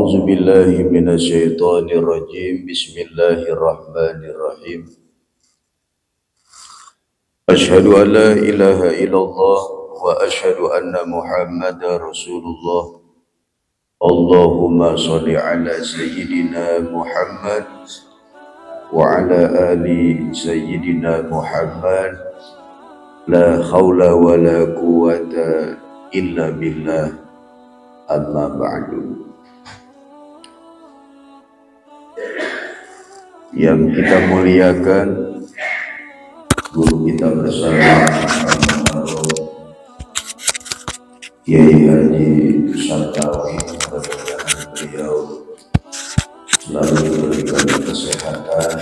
A'udzu billahi minasyaitonir rajim. Bismillahirrahmanirrahim. Asyhadu an la ilaha illallah wa asyhadu anna Muhammadar Rasulullah. Allahumma shalli ala sayyidina Muhammad wa ala ali sayyidina Muhammad. La haula wa la quwwata illa billah. Amma ba'du. Yang kita muliakan guru kita bersama Kiai Haji Sartawi, mudah-mudahan beliau selalu diberikan kesehatan,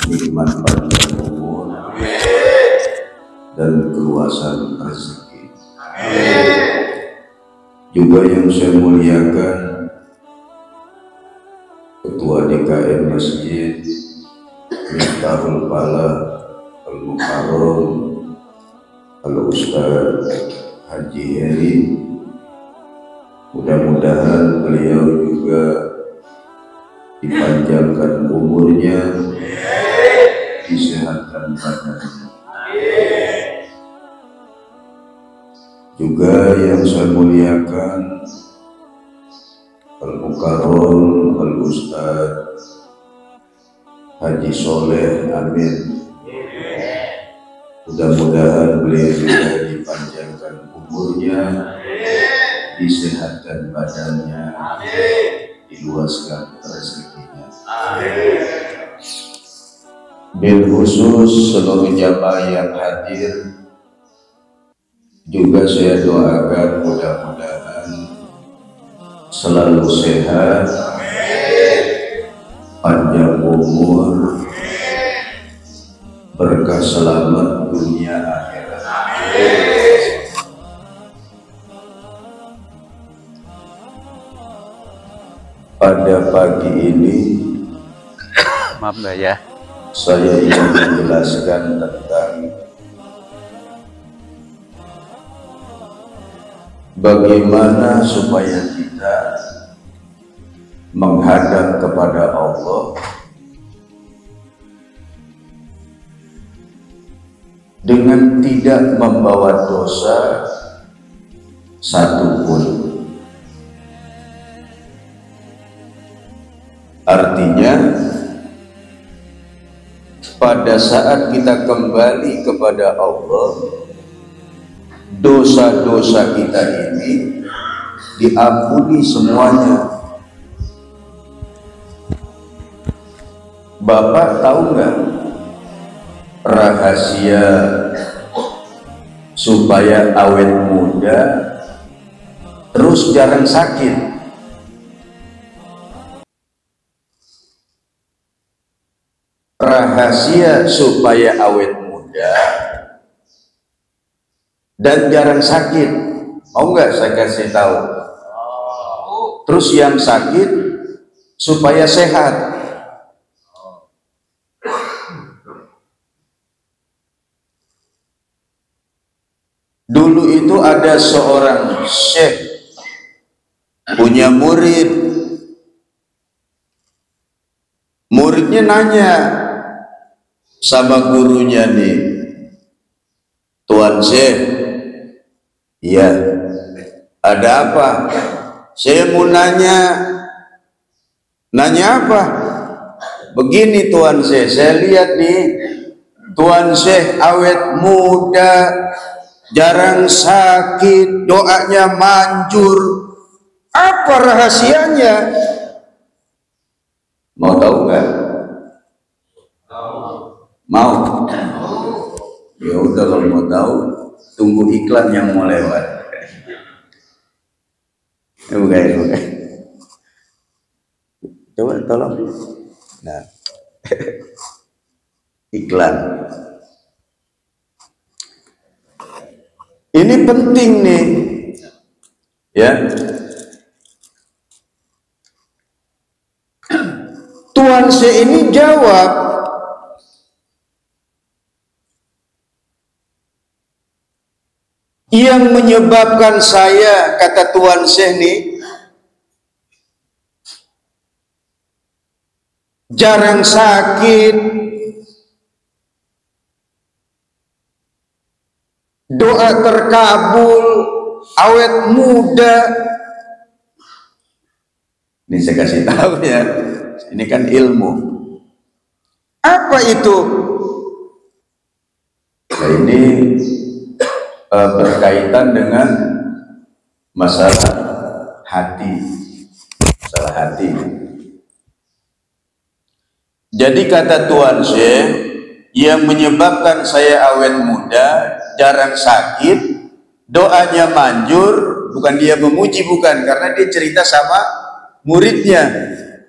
nikmat panjang umur, dan keluasan rezeki. Juga yang saya muliakan Ketua DKM Masjid Miftahul Falah Al-Mukarram Al-Ustaz Haji Heri. Mudah-mudahan beliau juga dipanjangkan umurnya, disehatkan badannya. Juga yang saya muliakan Al-Mukarram Al-Ustaz Haji Soleh Amin. Mudah-mudahan beliau juga dipanjangkan umurnya, disehatkan badannya, diluaskan rezekinya. Bil khusus seluruh jamaah yang hadir, juga saya doakan mudah-mudahan selalu sehat, panjang umur, berkah selamat dunia akhirat. Pada pagi ini, maaf Mbak ya, saya ingin menjelaskan tentang bagaimana supaya kita menghadap kepada Allah dengan tidak membawa dosa satupun. Artinya, pada saat kita kembali kepada Allah, dosa-dosa kita ini diampuni semuanya. Bapak tahu nggak rahasia supaya awet muda terus jarang sakit? Rahasia supaya awet muda dan jarang sakit, mau nggak saya kasih tahu? Terus yang sakit supaya sehat. Dulu itu ada seorang syekh punya murid. Muridnya nanya sama gurunya nih, "Tuan Syekh, iya, ada apa?" "Saya mau nanya." "Nanya apa?" "Begini Tuan Syekh, saya lihat nih, Tuan Syekh awet muda, jarang sakit, doanya manjur. Apa rahasianya?" Mau tahu nggak? Mau? Ya udah, kalau mau tahu tunggu iklan yang mau lewat. Bukan. Coba tolong. Nah, iklan. Ini penting nih, ya. Tuan Syekh ini jawab, yang menyebabkan saya, kata Tuan Syekh nih, jarang sakit, doa terkabul, awet muda. Ini saya kasih tahu ya, ini kan ilmu. Apa itu? Nah, ini berkaitan dengan masalah hati, masalah hati. Jadi kata Tuan Syekh, yang menyebabkan saya awet muda, jarang sakit, doanya manjur, bukan dia memuji, bukan, karena dia cerita sama muridnya,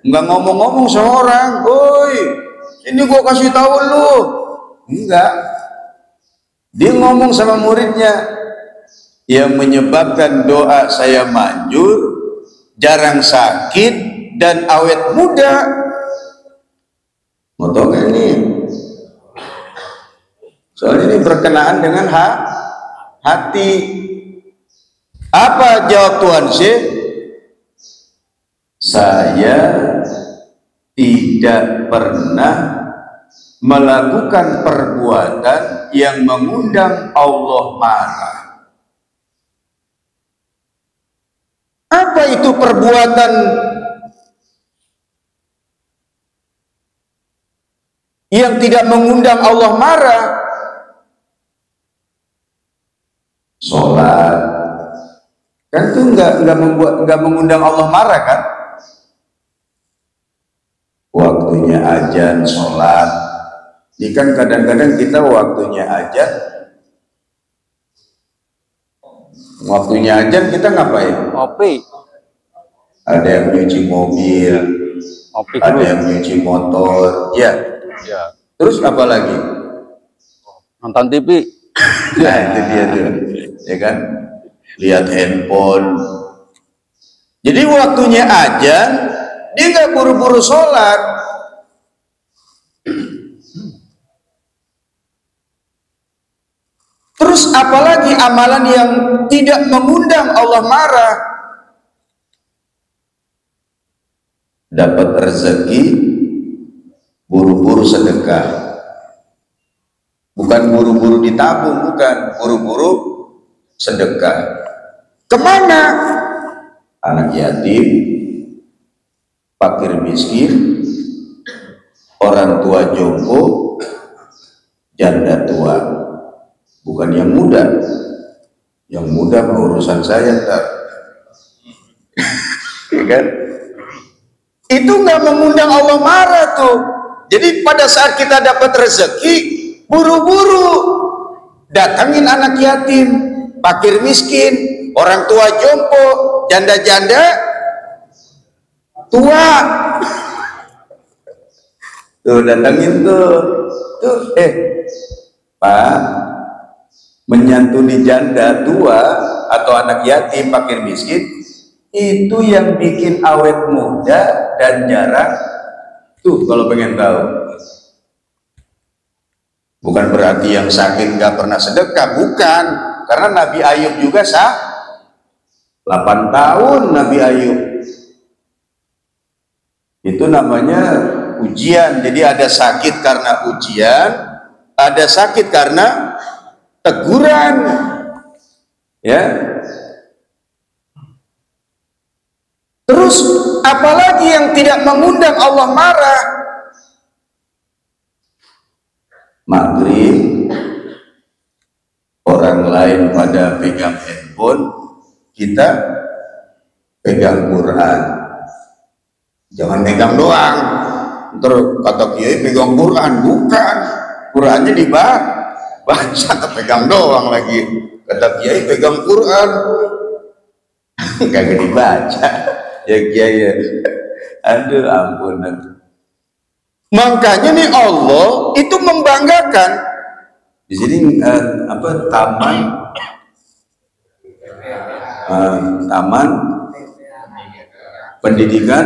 nggak ngomong-ngomong seorang, "Woi, ini gua kasih tahu lu." Enggak, dia ngomong sama muridnya, yang menyebabkan doa saya manjur, jarang sakit, dan awet muda. Mau tahu gak ini? Soalnya ini berkenaan dengan hati. Apa jawab Tuan Syekh? Saya tidak pernah melakukan perbuatan yang mengundang Allah marah. Apa itu perbuatan yang tidak mengundang Allah marah? Sholat kan itu nggak mengundang Allah marah kan? Waktunya azan sholat, ini kan kadang-kadang kita waktunya azan kita ngapain? Ngopi. Ada yang nyuci mobil, Ngopi ada dulu. yang nyuci motor, ya. Ya. Terus apa lagi? Nonton TV. Nah itu dia tuh, ya kan? Lihat handphone. Jadi waktunya azan, dia nggak buru-buru sholat. Terus apalagi amalan yang tidak mengundang Allah marah? Dapat rezeki, buru-buru sedekah. Bukan buru-buru ditabung, bukan, buru-buru sedekah. Kemana? Anak yatim, fakir miskin, orang tua jompo, janda tua. Bukan yang muda. Yang muda mau urusan saya ntar. Ya kan? Itu nggak mengundang Allah marah tuh. Jadi pada saat kita dapat rezeki, buru-buru datangin anak yatim, fakir miskin, orang tua jompo, janda-janda tua. Tuh datangin tuh. Pak, menyantuni janda tua atau anak yatim, fakir miskin, itu yang bikin awet muda dan jarang. Tuh kalau pengen tahu. Bukan berarti yang sakit nggak pernah sedekah, bukan. Karena Nabi Ayub juga 8 tahun Nabi Ayub. Itu namanya ujian. Jadi ada sakit karena ujian, ada sakit karena teguran. Ya. Terus apalagi yang tidak mengundang Allah marah? Maghrib, orang lain pada pegang handphone, kita pegang Quran. Jangan pegang doang. Ntar kata kiai pegang Quran, bukan. Qurannya dibaca, pegang doang lagi. Kata kiai pegang Quran, kagak dibaca. Ya kiai, aduh ampun. Makanya nih Allah itu membanggakan. Di sini taman pendidikan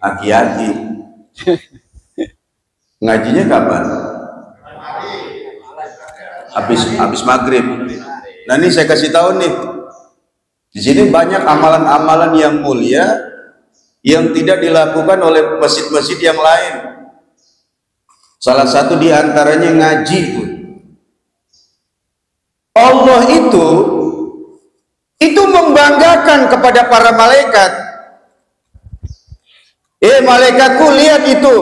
aki-aki. Ngajinya kapan? Habis maghrib. Nah ini saya kasih tahu nih. Di sini banyak amalan-amalan yang mulia yang tidak dilakukan oleh masjid-masjid yang lain. Salah satu di antaranya ngaji. Allah itu membanggakan kepada para malaikat. Malaikatku, lihat itu,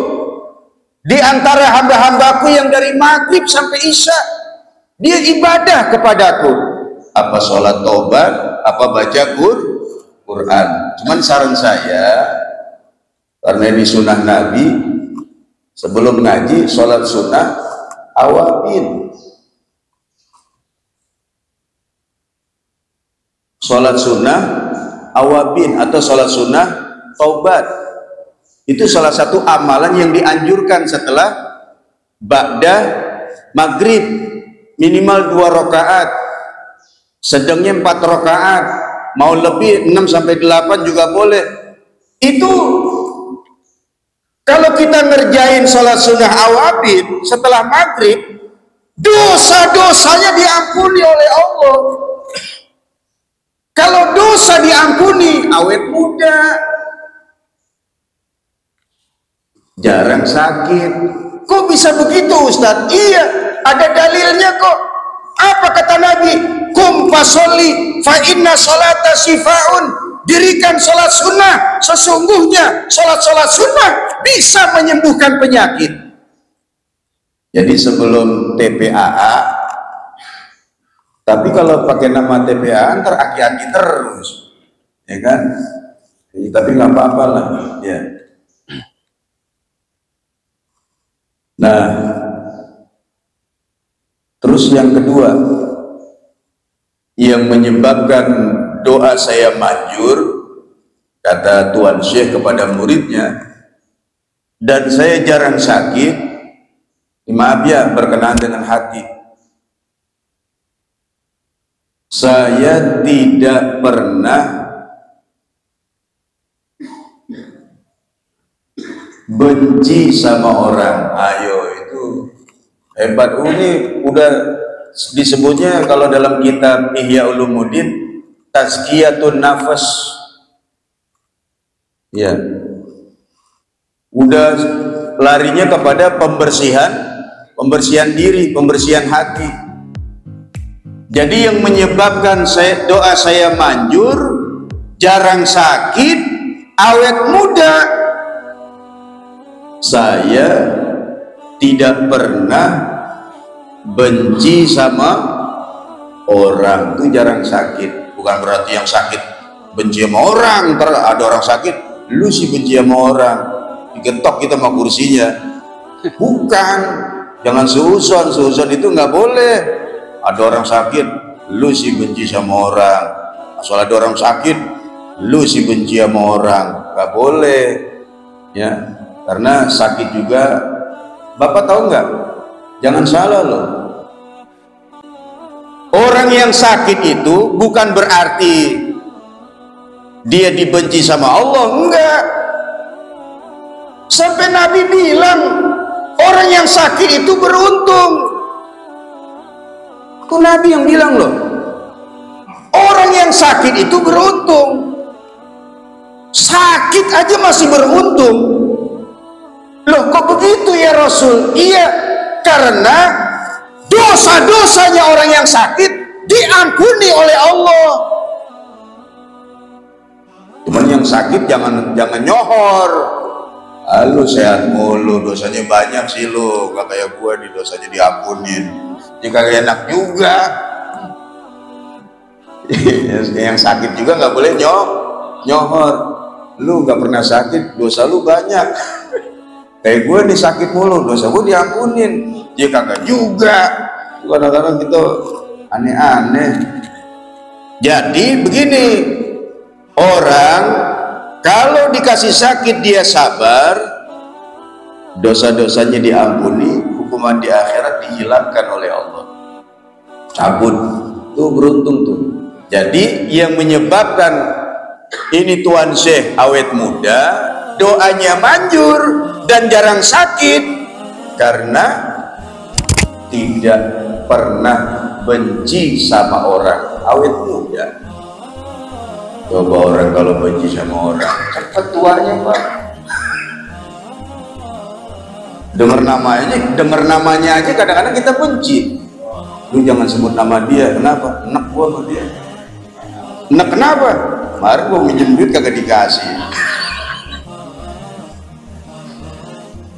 di antara hamba-hambaku yang dari maghrib sampai isya, dia ibadah kepadaku. Apa sholat taubat, apa baca Quran. Cuman saran saya, karena ini sunnah Nabi, sebelum ngaji sholat sunnah awabin. Sholat sunnah awabin atau sholat sunnah taubat. Itu salah satu amalan yang dianjurkan setelah ba'da maghrib, minimal 2 rakaat, sedangnya 4 rakaat, mau lebih 6 sampai 8 juga boleh. Itu kalau kita ngerjain sholat sunnah awabin setelah maghrib, dosa-dosanya diampuni oleh Allah. Kalau dosa diampuni, awet muda, jarang sakit. Kok bisa begitu, Ustaz? Iya, ada dalilnya kok. Apa kata Nabi? Kum fasolli fa inna sholata shifaun. Dirikan sholat sunnah, sesungguhnya sholat sunnah bisa menyembuhkan penyakit. Jadi sebelum TPAA, tapi kalau pakai nama TPAA ntar aki-aki terus, ya kan? Tapi nggak apa-apa lah, ya. Nah, terus yang kedua yang menyebabkan doa saya manjur, kata Tuan Syekh kepada muridnya, dan saya jarang sakit, maaf ya, berkenaan dengan hati. Saya tidak pernah benci sama orang. Ayo, itu hebat. Ini udah disebutnya kalau dalam kitab Ihya Ulumuddin tazkiyatun nafas. Ya. Udah larinya kepada pembersihan diri, pembersihan hati. Jadi yang menyebabkan doa saya manjur, jarang sakit, awet muda. Saya tidak pernah benci sama orang, itu jarang sakit. Bukan berarti yang sakit benci sama orang, ntar ada orang sakit, lu sih benci sama orang, digetok kita sama kursinya. Bukan, jangan seuzon itu nggak boleh. Ada orang sakit, lu sih benci sama orang. Asal ada orang sakit, lu sih benci sama orang, nggak boleh, ya. Karena sakit juga, Bapak tahu nggak? Jangan salah loh. Orang yang sakit itu bukan berarti dia dibenci sama Allah, enggak. Sampai Nabi bilang orang yang sakit itu beruntung. Itu Nabi yang bilang loh. Orang yang sakit itu beruntung. Sakit aja masih beruntung. Loh kok begitu ya Rasul? Iya, karena dosa-dosanya orang yang sakit diampuni oleh Allah. Cuman yang sakit jangan nyohor. Lu sehat mulu, dosanya banyak sih lu, gak kayak gua di dosanya diampunin. Jika gak enak juga. Yang sakit juga nggak boleh nyohor. Lu nggak pernah sakit, dosa lu banyak. Kayak gue nih sakit mulu, dosa gue diampunin. Dia kagak juga. Kadang-kadang gitu aneh-aneh. Jadi begini, orang kalau dikasih sakit dia sabar, dosa-dosanya diampuni, hukuman di akhirat dihilangkan oleh Allah, cabut. Tuh beruntung tuh. Jadi yang menyebabkan ini Tuan Syekh awet muda, doanya manjur dan jarang sakit karena tidak pernah benci sama orang, awet muda. Coba orang kalau benci sama orang, cepat tuanya Pak. Dengar namanya aja kadang-kadang kita benci. Lu jangan sebut nama dia, kenapa? Enak gua sama dia. Enak kenapa? Kemarin gua minjem duit kagak dikasih.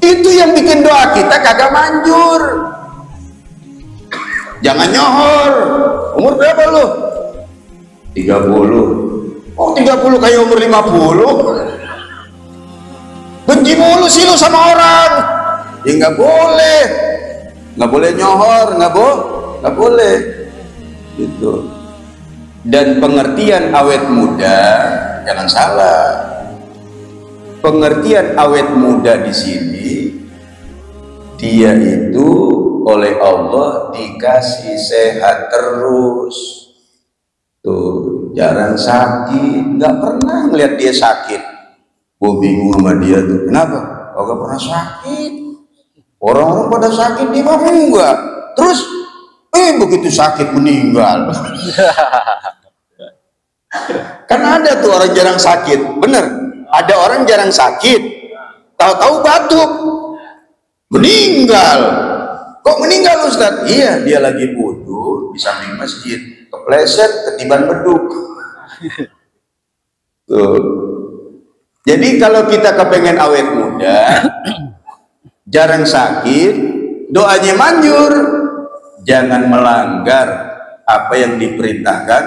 Itu yang bikin doa kita kagak manjur. Jangan nyohor. Umur berapa lu? 30. Oh 30 kayak umur 50. Benci mulu sih lu sama orang. Ya nggak boleh nyohor, nggak boleh gitu. Dan pengertian awet muda jangan salah. Pengertian awet muda di sini, dia itu oleh Allah dikasih sehat terus. Tuh, jarang sakit, nggak pernah ngeliat dia sakit. Gue bingung sama dia tuh, kenapa? Kagak pernah sakit. Orang-orang pada sakit, dia mah enggak. Terus, begitu sakit meninggal. Kan ada tuh orang jarang sakit, bener. Ada orang jarang sakit, tahu-tahu batuk, meninggal. Kok meninggal Ustaz? Iya, dia lagi wudu di samping masjid, kepleset, ketiban beduk. Tuh. Jadi kalau kita kepengen awet muda, jarang sakit, doanya manjur. Jangan melanggar apa yang diperintahkan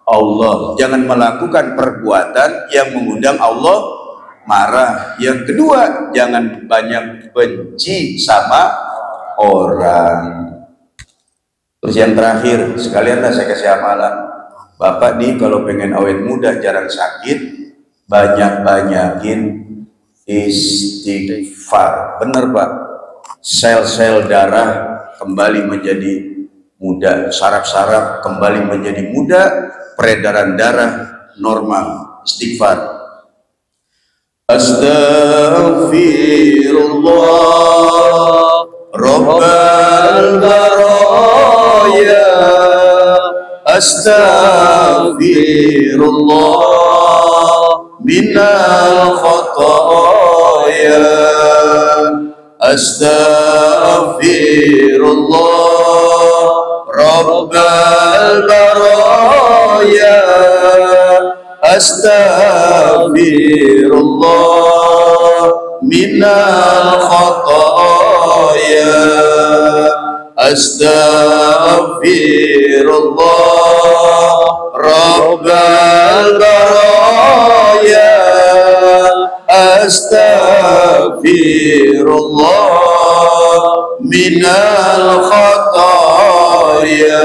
Allah. Jangan melakukan perbuatan yang mengundang Allah marah. Yang kedua, jangan banyak benci sama orang. Terus yang terakhir, sekalianlah saya kasih amalan. Bapak nih kalau pengen awet muda, jarang sakit, banyak-banyakin istighfar. Bener Pak, sel-sel darah kembali menjadi muda, saraf-saraf kembali menjadi muda, peredaran darah normal. Istighfar. Astaghfirullah Rabbal baraya, astaghfirullah minal khataya, astaghfirullah Rabbal baraya, astaghfirullah minal khataya, astaghfirullah Rabbal baraya, astaghfirullah minal khataya.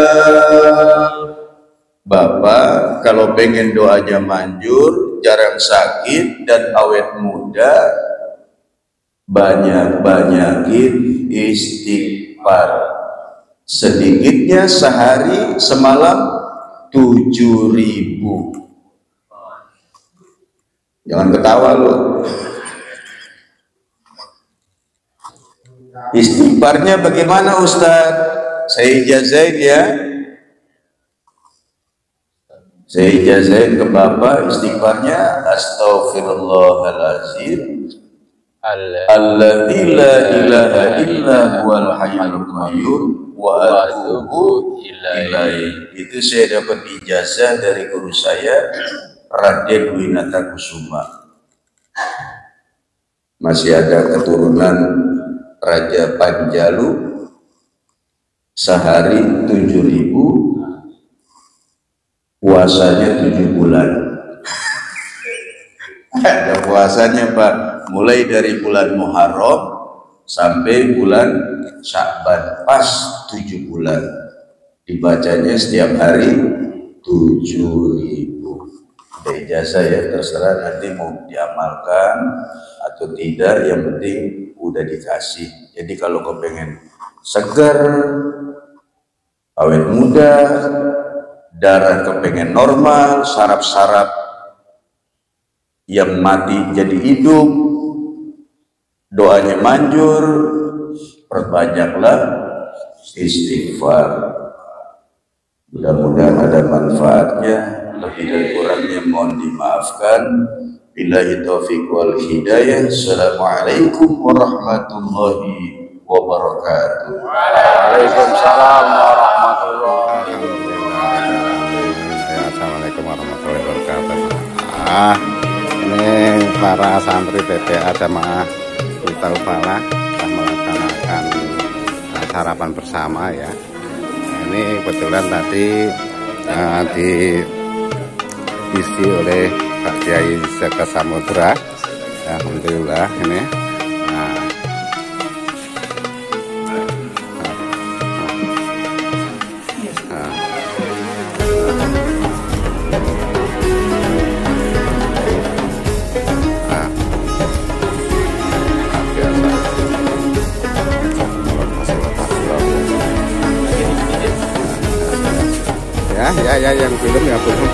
Bapak kalau pengen doanya manjur, jarang sakit dan awet muda, banyak-banyakin istighfar. Sedikitnya sehari semalam 7.000. Jangan ketawa lu. Istighfarnya bagaimana Ustadz? Saya ijazain ya. Saya ijazain ke Bapak istighfarnya. Astaghfirullahaladzim alladzi la ilaha illa huwal hayyul qayyum wa atubu ilaihi. Itu saya dapat ijazah dari guru saya Raden Winata Kusuma. Masih ada keturunan Raja Panjalu, sehari 7.000, puasanya 7 bulan. Ada puasanya Pak, mulai dari bulan Muharram sampai bulan Sya'ban, pas 7 bulan. Dibacanya setiap hari 7.000. Ijazah ya, terserah nanti mau diamalkan atau tidak, yang penting udah dikasih. Jadi kalau kau pengen segar, awet muda, darah kepengen normal, saraf-saraf yang mati jadi hidup, doanya manjur, perbanyaklah istighfar. Mudah-mudahan ada manfaatnya. lebih dan kurangnya mohon dimaafkan. Billahi taufiq wal hidayah. Assalamualaikum warahmatullahi wabarakatuh. Waalaikumsalam warahmatullahi wabarakatuh. Assalamualaikum warahmatullahi wabarakatuh. Ini para santri PPA Jamaah Wital Falah telah melaksanakan sarapan bersama ya. Ini kebetulan tadi diisi oleh Pak Kiai Jaka Samudra. Alhamdulillah ini. Ya yang belum ya belum.